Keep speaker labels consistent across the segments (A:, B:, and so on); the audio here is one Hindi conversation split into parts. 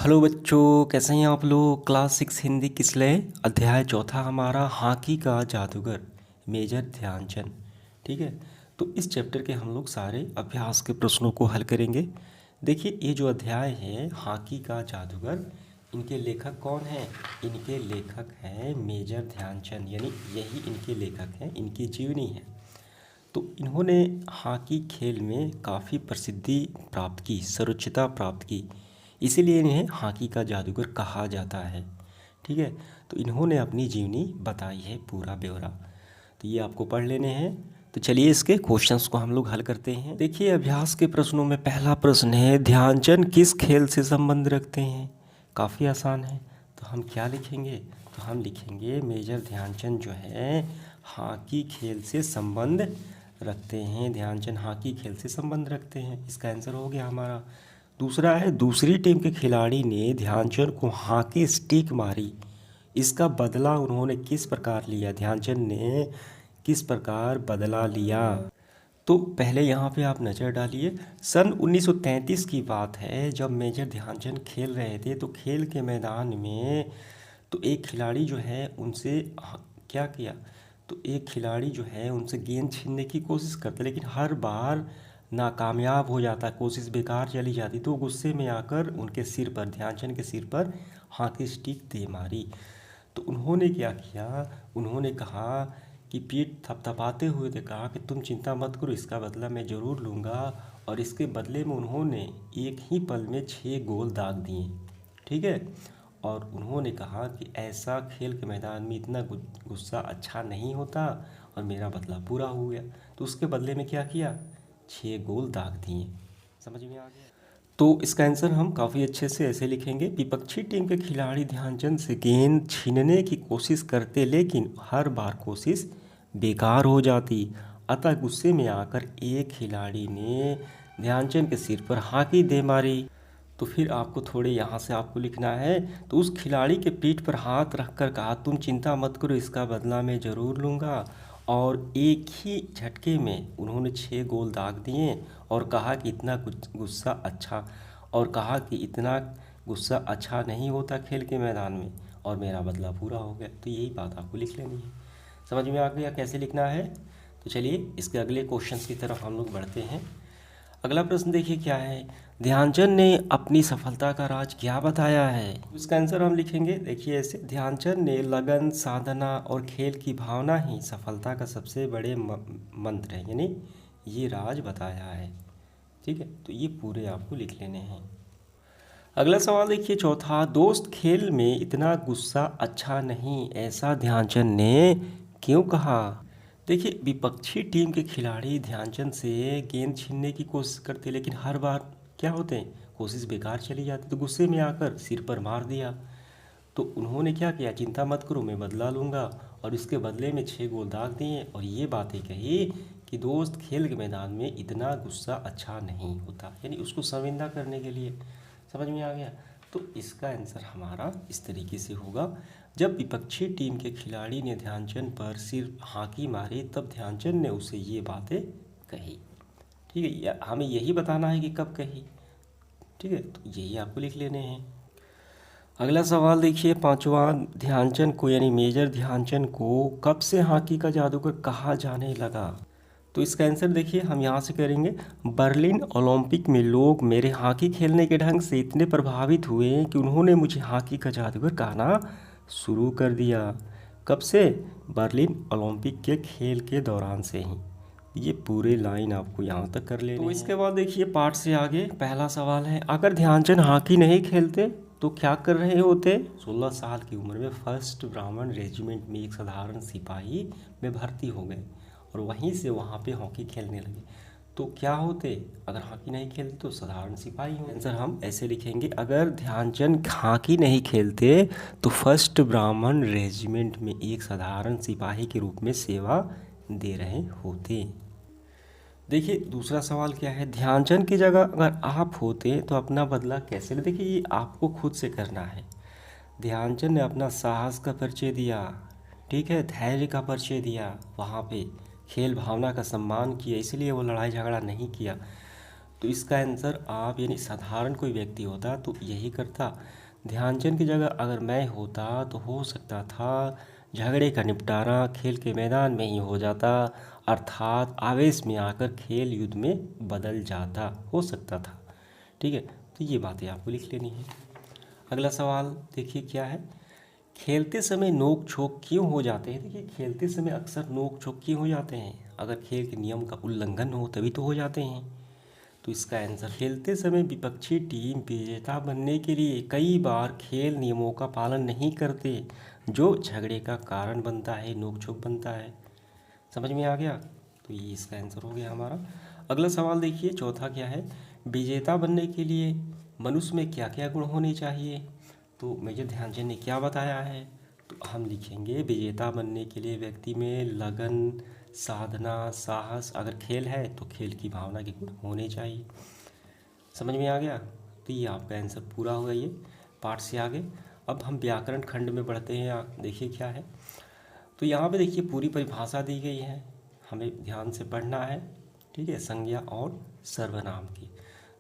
A: हेलो बच्चों, कैसे हैं आप लोग। क्लास 6 हिंदी किसलय अध्याय चौथा हमारा हॉकी का जादूगर मेजर ध्यानचंद। ठीक है, तो इस चैप्टर के हम लोग सारे अभ्यास के प्रश्नों को हल करेंगे। देखिए, ये जो अध्याय है हॉकी का जादूगर, इनके लेखक कौन हैं। इनके लेखक हैं मेजर ध्यानचंद, यानी यही इनके लेखक हैं, इनकी जीवनी है। तो इन्होंने हॉकी खेल में काफ़ी प्रसिद्धि प्राप्त की, सर्वोच्चता प्राप्त की, इसीलिए इन्हें हॉकी का जादूगर कहा जाता है। ठीक है, तो इन्होंने अपनी जीवनी बताई है, पूरा ब्यौरा। तो ये आपको पढ़ लेने हैं। तो चलिए इसके क्वेश्चंस को हम लोग हल करते हैं। देखिए, अभ्यास के प्रश्नों में पहला प्रश्न है, ध्यानचंद किस खेल से संबंध रखते हैं। काफ़ी आसान है। तो हम क्या लिखेंगे, तो हम लिखेंगे मेजर ध्यानचंद जो है हॉकी खेल से संबंध रखते हैं। ध्यानचंद हॉकी खेल से संबंध रखते हैं, इसका आंसर हो गया हमारा। दूसरा है, दूसरी टीम के खिलाड़ी ने ध्यानचंद को हॉकी स्टिक मारी, इसका बदला उन्होंने किस प्रकार लिया। ध्यानचंद ने किस प्रकार बदला लिया। तो पहले यहाँ पे आप नज़र डालिए, सन 1933 की बात है, जब मेजर ध्यानचंद खेल रहे थे। तो खेल के मैदान में तो एक खिलाड़ी जो है उनसे क्या किया, तो एक खिलाड़ी जो है उनसे गेंद छीनने की कोशिश करता, लेकिन हर बार नाकामयाब हो जाता, कोशिश बेकार चली जाती। तो गुस्से में आकर उनके सिर पर, ध्यानचंद के सिर पर हॉकी स्टिक दे मारी। तो उन्होंने क्या किया, उन्होंने कहा कि पीठ थपथपाते हुए ने कहा कि तुम चिंता मत करो, इसका बदला मैं ज़रूर लूँगा। और इसके बदले में उन्होंने एक ही पल में 6 गोल दाग दिए। ठीक है, और उन्होंने कहा कि ऐसा खेल के मैदान में इतना गुस्सा अच्छा नहीं होता, और मेरा बदला पूरा हो गया। तो उसके बदले में क्या किया, 6 गोल दाग दिए। समझ में आ गया। तो इसका आंसर हम काफ़ी अच्छे से ऐसे लिखेंगे, विपक्षी टीम के खिलाड़ी ध्यानचंद से गेंद छीनने की कोशिश करते, लेकिन हर बार कोशिश बेकार हो जाती। अतः गुस्से में आकर एक खिलाड़ी ने ध्यानचंद के सिर पर हॉकी दे मारी। तो फिर आपको थोड़े यहाँ से आपको लिखना है, तो उस खिलाड़ी के पीठ पर हाथ रखकर कहा, तुम चिंता मत करो, इसका बदला मैं ज़रूर लूँगा। और एक ही झटके में उन्होंने 6 गोल दाग दिए, और कहा कि इतना गुस्सा अच्छा, और कहा कि इतना गुस्सा अच्छा नहीं होता खेल के मैदान में, और मेरा बदला पूरा हो गया। तो यही बात आपको लिख लेनी है। समझ में आ गया कैसे लिखना है। तो चलिए इसके अगले क्वेश्चंस की तरफ हम लोग बढ़ते हैं। अगला प्रश्न देखिए क्या है, ध्यानचंद ने अपनी सफलता का राज क्या बताया है। इसका आंसर हम लिखेंगे, देखिए ऐसे, ध्यानचंद ने लगन, साधना और खेल की भावना ही सफलता का सबसे बड़े मंत्र है, यानी ये राज बताया है। ठीक है, तो ये पूरे आपको लिख लेने हैं। अगला सवाल देखिए चौथा, दोस्त खेल में इतना गुस्सा अच्छा नहीं, ऐसा ध्यानचंद ने क्यों कहा। देखिए, विपक्षी टीम के खिलाड़ी ध्यानचंद से गेंद छीनने की कोशिश करते, लेकिन हर बार क्या होते हैं, कोशिश बेकार चली जाती। तो गुस्से में आकर सिर पर मार दिया। तो उन्होंने क्या किया, चिंता मत करो, मैं बदला लूँगा। और इसके बदले में 6 गोल दाग दिए, और ये बातें कही कि दोस्त खेल के मैदान में इतना गुस्सा अच्छा नहीं होता, यानी उसको शर्मिंदा करने के लिए। समझ में आ गया। तो इसका आंसर हमारा इस तरीके से होगा, जब विपक्षी टीम के खिलाड़ी ने ध्यानचंद पर सिर्फ हॉकी मारी, तब ध्यानचंद ने उसे ये बातें कही। ठीक है, हमें यही बताना है कि कब कही। ठीक है, तो यही आपको लिख लेने हैं। अगला सवाल देखिए पांचवा, ध्यानचंद को यानी मेजर ध्यानचंद को कब से हॉकी का जादूगर कहा जाने लगा। तो इसका आंसर देखिए हम यहाँ से करेंगे, बर्लिन ओलंपिक में लोग मेरे हॉकी खेलने के ढंग से इतने प्रभावित हुए कि उन्होंने मुझे हॉकी का जादूगर कहना शुरू कर दिया। कब से, बर्लिन ओलंपिक के खेल के दौरान से ही। ये पूरे लाइन आपको यहाँ तक कर लेने हैं। तो इसके बाद देखिए पाठ से आगे पहला सवाल है, अगर ध्यानचंद हॉकी नहीं खेलते तो क्या कर रहे होते। 16 साल की उम्र में फर्स्ट ब्राह्मण रेजिमेंट में एक साधारण सिपाही में भर्ती हो गए, और वहीं से वहाँ पे हॉकी खेलने लगे। तो क्या होते, अगर हॉकी नहीं खेलते तो साधारण सिपाही हो। आंसर हम ऐसे लिखेंगे, अगर ध्यानचंद हॉकी नहीं खेलते तो फर्स्ट ब्राह्मण रेजिमेंट में एक साधारण सिपाही के रूप में सेवा दे रहे होते। देखिए दूसरा सवाल क्या है, ध्यानचंद की जगह अगर आप होते तो अपना बदला कैसे ले। देखिए ये आपको खुद से करना है। ध्यानचंद ने अपना साहस का परिचय दिया, ठीक है, धैर्य का परिचय दिया, वहाँ पे खेल भावना का सम्मान किया, इसलिए वो लड़ाई झगड़ा नहीं किया। तो इसका आंसर आप यानी साधारण कोई व्यक्ति होता तो यही करता। ध्यानचंद की जगह अगर मैं होता तो हो सकता था झगड़े का निपटारा खेल के मैदान में ही हो जाता, अर्थात आवेश में आकर खेल युद्ध में बदल जाता, हो सकता था। ठीक है, तो ये बातें आपको लिख लेनी है। अगला सवाल देखिए क्या है, खेलते समय नोक झोंक क्यों हो जाते हैं। देखिए खेलते समय अक्सर नोक झोंक क्यों हो जाते हैं, अगर खेल के नियम का उल्लंघन हो तभी तो हो जाते हैं। तो इसका आंसर, खेलते समय विपक्षी टीम विजेता बनने के लिए कई बार खेल नियमों का पालन नहीं करते, जो झगड़े का कारण बनता है, नोकझोंक बनता है। समझ में आ गया, तो ये इसका आंसर हो गया हमारा। अगला सवाल देखिए चौथा क्या है, विजेता बनने के लिए मनुष्य में क्या क्या गुण होने चाहिए। तो मेजर ध्यानचंद ने क्या बताया है, तो हम लिखेंगे विजेता बनने के लिए व्यक्ति में लगन, साधना, साहस, अगर खेल है तो खेल की भावना के गुण होने चाहिए। समझ में आ गया, तो ये आपका आंसर पूरा हुआ ये पाठ से आगे। अब हम व्याकरण खंड में बढ़ते हैं, देखिए क्या है। तो यहाँ पे देखिए पूरी परिभाषा दी गई है, हमें ध्यान से पढ़ना है। ठीक है, संज्ञा और सर्वनाम की,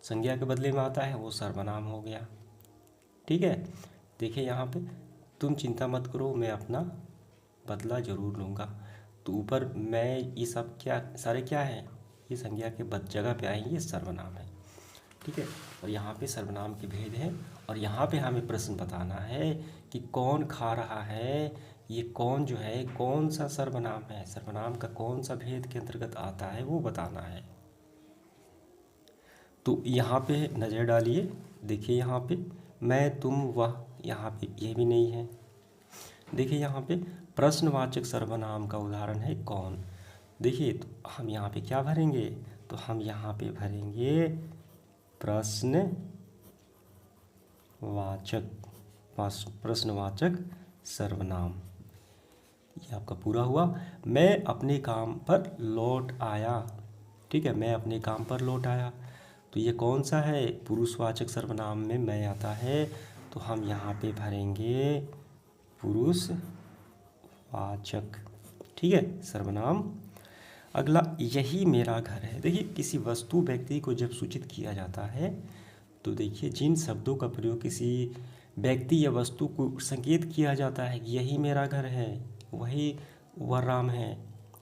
A: संज्ञा के बदले में आता है वो सर्वनाम हो गया। ठीक है, देखिए यहाँ पे, तुम चिंता मत करो मैं अपना बदला जरूर लूँगा। तो ऊपर मैं, ये सब क्या सारे क्या है, ये संज्ञा के बद जगह पे आएंगे, ये सर्वनाम है। ठीक है, और यहाँ पे सर्वनाम के भेद है, और यहाँ पे हमें प्रश्न बताना है कि कौन खा रहा है, ये कौन जो है कौन सा सर्वनाम है, सर्वनाम का कौन सा भेद के अंतर्गत आता है वो बताना है। तो यहाँ पे नज़र डालिए, देखिए यहाँ पे मैं, तुम, वह, यहाँ पे ये भी नहीं है। देखिए यहाँ पे प्रश्नवाचक सर्वनाम का उदाहरण है कौन। देखिए तो हम यहाँ पे क्या भरेंगे, तो हम यहाँ पे भरेंगे प्रश्नवाचक सर्वनाम। ये आपका पूरा हुआ। मैं अपने काम पर लौट आया। ठीक है, मैं अपने काम पर लौट आया, तो ये कौन सा है, पुरुषवाचक सर्वनाम में मैं आता है, तो हम यहाँ पे भरेंगे पुरुषवाचक। ठीक है, सर्वनाम। अगला, यही मेरा घर है। देखिए किसी वस्तु व्यक्ति को जब सूचित किया जाता है, तो देखिए जिन शब्दों का प्रयोग किसी व्यक्ति या वस्तु को संकेत किया जाता है कि यही मेरा घर है, वही वह राम है।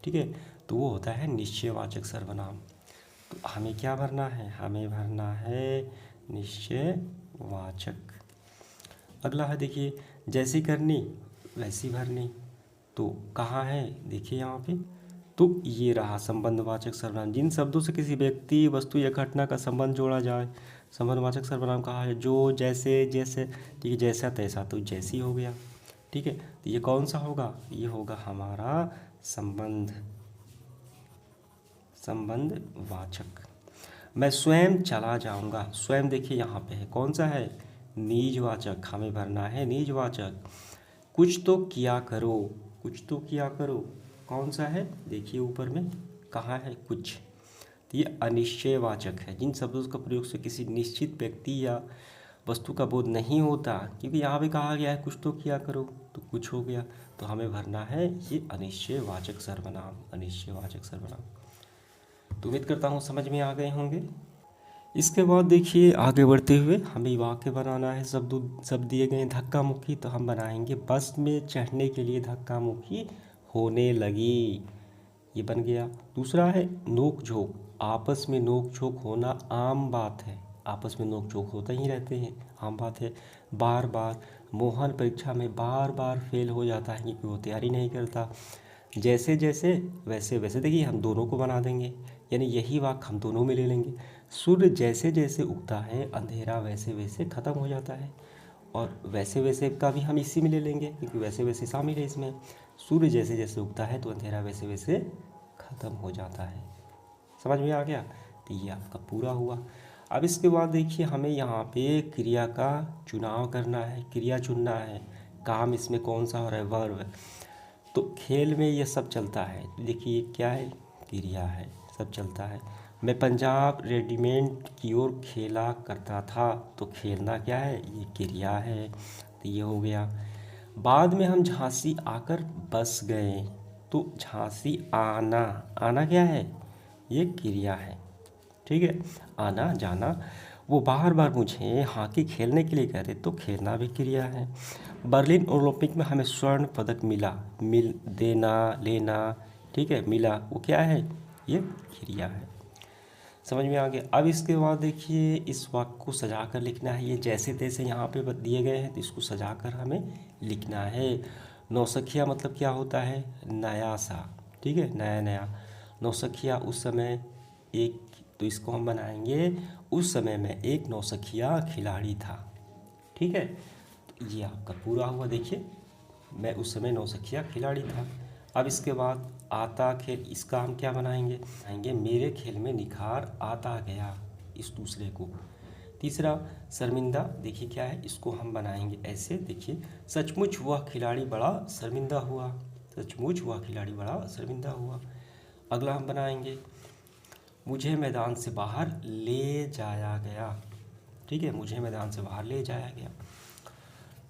A: ठीक है, तो वो होता है निश्चयवाचक सर्वनाम। तो हमें क्या भरना है, हमें भरना है निश्चयवाचक। अगला है देखिए, जैसी करनी वैसी भरनी। तो कहाँ है, देखिए यहाँ पे, तो ये रहा संबंधवाचक सर्वनाम, जिन शब्दों से किसी व्यक्ति, वस्तु या घटना का संबंध जोड़ा जाए। संबंधवाचक सर्वनाम कहाँ है, जो, जैसे, जैसे। ठीक है, जैसा तैसा, तो जैसी हो गया। ठीक है, तो ये कौन सा होगा, ये होगा हमारा संबंधवाचक। मैं स्वयं चला जाऊंगा, स्वयं देखिए यहाँ पे है, कौन सा है, निजवाचक, हमें भरना है निजवाचक। कुछ तो किया करो, कुछ तो किया करो, कौन सा है, देखिए ऊपर में कहाँ है, कुछ। तो ये अनिश्चयवाचक है, जिन शब्दों का प्रयोग से किसी निश्चित व्यक्ति या वस्तु का बोध नहीं होता, क्योंकि यहाँ पे कहा गया है कुछ तो किया करो, तो कुछ हो गया, तो हमें भरना है ये अनिश्चयवाचक सर्वनाम, अनिश्चयवाचक सर्वनाम। तो उम्मीद करता हूँ समझ में आ गए होंगे। इसके बाद देखिए आगे बढ़ते हुए हमें वाक्य बनाना है, शब्द दिए गए धक्का मुक्की, तो हम बनाएंगे बस में चढ़ने के लिए धक्का मुक्की होने लगी, ये बन गया। दूसरा है नोक झोंक, आपस में नोक झोंक होना आम बात है, आपस में नोक झोंक होते ही रहते हैं, आम बात है। बार बार, मोहन परीक्षा में बार बार फेल हो जाता है क्योंकि वो तैयारी नहीं करता। जैसे जैसे वैसे वैसे, देखिए हम दोनों को बना देंगे, यानी यही वाक्य हम दोनों में ले लेंगे। सूर्य जैसे जैसे उगता है अंधेरा वैसे वैसे ख़त्म हो जाता है, और वैसे वैसे का भी हम इसी में ले लेंगे क्योंकि वैसे वैसे शामिल है इसमें। सूर्य जैसे जैसे उगता है तो अंधेरा वैसे वैसे ख़त्म हो जाता है। समझ में आ गया, तो ये आपका पूरा हुआ। अब इसके बाद देखिए हमें यहाँ पे क्रिया का चुनाव करना है, क्रिया चुनना है, काम इसमें कौन सा हो रहा है, वर्ब। तो खेल में ये सब चलता है, देखिए क्या है, क्रिया है, सब चलता है। मैं पंजाब रेजिमेंट की ओर खेला करता था, तो खेलना क्या है, ये क्रिया है, तो ये हो गया। बाद में हम झांसी आकर बस गए, तो झांसी आना, आना क्या है, ये क्रिया है। ठीक है, आना जाना। वो बार बार मुझे हॉकी खेलने के लिए कह रहे, तो खेलना भी क्रिया है। बर्लिन ओलंपिक में हमें स्वर्ण पदक मिला, मिल देना लेना, ठीक है, मिला, वो क्या है, ये क्रिया है। समझ में आ गया। अब इसके बाद देखिए इस वाक्य को सजा कर लिखना है। ये जैसे तैसे यहाँ पे दिए गए हैं तो इसको सजा कर हमें लिखना है। नौसखिया मतलब क्या होता है, नया सा, ठीक है, नया नया। नौसखिया उस समय एक, तो इसको हम बनाएंगे उस समय में एक नौसखिया खिलाड़ी था, ठीक है। तो ये आपका पूरा हुआ। देखिए मैं उस समय नौसखिया खिलाड़ी था। अब इसके बाद आता खेल, इसका हम क्या बनाएंगे, आएंगे मेरे खेल में निखार आता गया, इस दूसरे को। तीसरा शर्मिंदा, देखिए क्या है, इसको हम बनाएंगे ऐसे, देखिए सचमुच वह खिलाड़ी बड़ा शर्मिंदा हुआ, सचमुच वह खिलाड़ी बड़ा शर्मिंदा हुआ। अगला हम बनाएंगे मुझे मैदान से बाहर ले जाया गया, ठीक है, मुझे मैदान से बाहर ले जाया गया।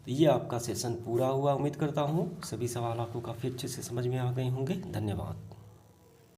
A: तो ये आपका सेशन पूरा हुआ। उम्मीद करता हूँ सभी सवाल आपको काफ़ी अच्छे से समझ में आ गए होंगे। धन्यवाद।